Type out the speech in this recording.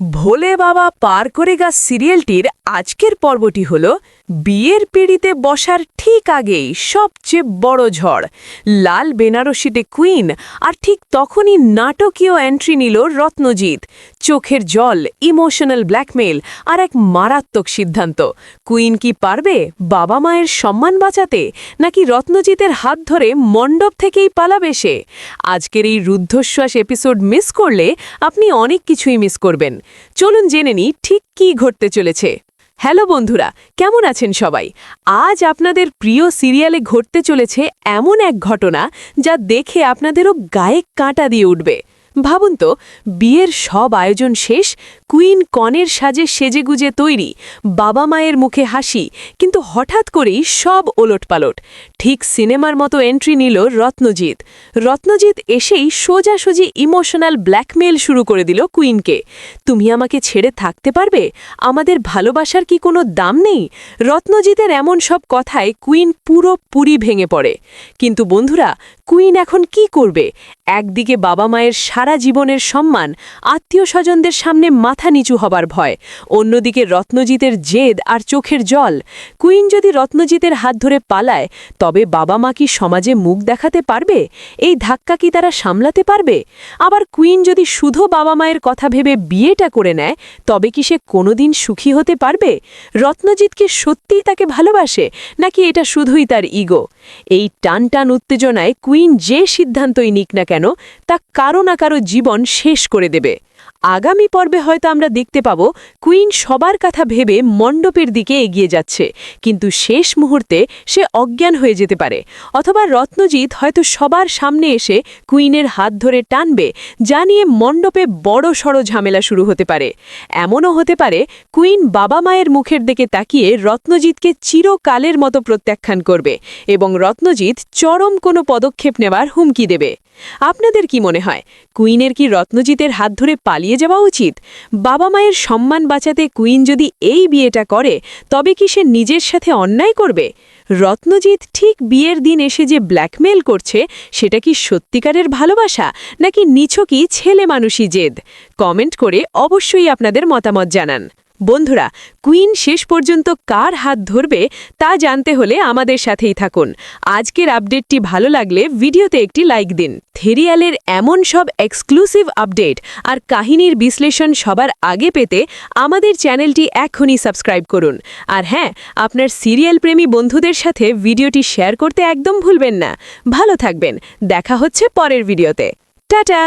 ভোলে বাবা পার করে গা সিরিয়ালটির আজকের পর্বটি হল বিয়ের পিঁড়িতে বসার ঠিক আগেই সবচেয়ে বড় ঝড়। লাল বেনারসিতে কুইন, আর ঠিক তখনই নাটকীয় এন্ট্রি নিল রত্নজিৎ। চোখের জল, ইমোশনাল ব্ল্যাকমেল আর এক মারাত্মক সিদ্ধান্ত। কুইন কি পারবে বাবা মায়ের সম্মান বাঁচাতে, নাকি রত্নজিতের হাত ধরে মণ্ডপ থেকেই পালাবে সে? আজকের এই রুদ্ধশ্বাস এপিসোড মিস করলে আপনি অনেক কিছুই মিস করবেন। চলুন জেনে নিই ঠিক কী ঘটতে চলেছে। হ্যালো বন্ধুরা, কেমন আছেন সবাই? আজ আপনাদের প্রিয় সিরিয়ালে ঘটতে চলেছে এমন এক ঘটনা যা দেখে আপনাদেরও গায়ে কাঁটা দিয়ে উঠবে। ভাবুন তো, বিয়ের সব আয়োজন শেষ, কুইন কনের সাজে সেজেগুজে তৈরি, বাবা মায়ের মুখে হাসি, কিন্তু হঠাৎ করেই সব ওলটপালট। ঠিক সিনেমার মতো এন্ট্রি নিল রত্নজিৎ। রত্নজিৎ এসেই সোজাসুজি ইমোশনাল ব্ল্যাকমেল শুরু করে দিল কুইনকে। তুমি আমাকে ছেড়ে থাকতে পারবে? আমাদের ভালোবাসার কি কোনো দাম নেই? রত্নজিতের এমন সব কথায় কুইন পুরোপুরি ভেঙে পড়ে। কিন্তু বন্ধুরা, কুইন এখন কি করবে? একদিকে বাবা মায়ের সারা জীবনের সম্মান, আত্মীয় স্বজনদের সামনে মাথা নিচু হবার ভয়, অন্যদিকে রত্নজিতের জেদ আর চোখের জল। কুইন যদি রত্নজিতের হাত ধরে পালায়, তবে বাবা মা কি সমাজে মুখ দেখাতে পারবে? এই ধাক্কা কি তারা সামলাতে পারবে? আবার কুইন যদি শুধু বাবা মায়ের কথা ভেবে বিয়েটা করে নেয়, তবে কি সে কোনোদিন সুখী হতে পারবে? রত্নজিৎ কি সত্যিই তাকে ভালোবাসে, নাকি এটা শুধুই তার ইগো? এই টানটান উত্তেজনায় কুইন যে সিদ্ধান্তই নিক না কেন, তা কারো না কারো জীবন শেষ করে দেবে। আগামী পর্বে হয়তো আমরা দেখতে পাব কুইন সবার কথা ভেবে মণ্ডপের দিকে এগিয়ে যাচ্ছে, কিন্তু শেষ মুহূর্তে সে অজ্ঞান হয়ে যেতে পারে। অথবা রত্নজিৎ হয়তো সবার সামনে এসে কুইনের হাত ধরে টানবে, যা নিয়ে মণ্ডপে বড়সড় ঝামেলা শুরু হতে পারে। এমনও হতে পারে কুইন বাবা মায়ের মুখের দিকে তাকিয়ে রত্নজিৎকে চিরকালের মতো প্রত্যাখ্যান করবে এবং রত্নজিৎ চরম কোনো পদক্ষেপ নেওয়ার হুমকি দেবে। আপনাদের কি মনে হয়, কুইনের কি রত্নজিতের হাত ধরে পালিয়ে যাওয়া উচিত? বাবা মায়ের সম্মান বাঁচাতে কুইন যদি এই বিয়েটা করে, তবে কি সে নিজের সাথে অন্যায় করবে? রত্নজিৎ ঠিক বিয়ের দিন এসে যে ব্ল্যাকমেল করছে, সেটা কি সত্যিকারের ভালোবাসা, নাকি নিছকই ছেলে মানুষই জেদ? কমেন্ট করে অবশ্যই আপনাদের মতামত জানান। বন্ধুরা, কুইন শেষ পর্যন্ত কার হাত ধরবে তা জানতে হলে আমাদের সাথেই থাকুন। আজকের আপডেটটি ভালো লাগলে ভিডিওতে একটি লাইক দিন। সিরিয়ালের এমন সব এক্সক্লুসিভ আপডেট আর কাহিনীর বিশ্লেষণ সবার আগে পেতে আমাদের চ্যানেলটি এখনই সাবস্ক্রাইব করুন। আর হ্যাঁ, আপনার সিরিয়াল প্রেমী বন্ধুদের সাথে ভিডিওটি শেয়ার করতে একদম ভুলবেন না। ভালো থাকবেন, দেখা হচ্ছে পরের ভিডিওতে। টাটা।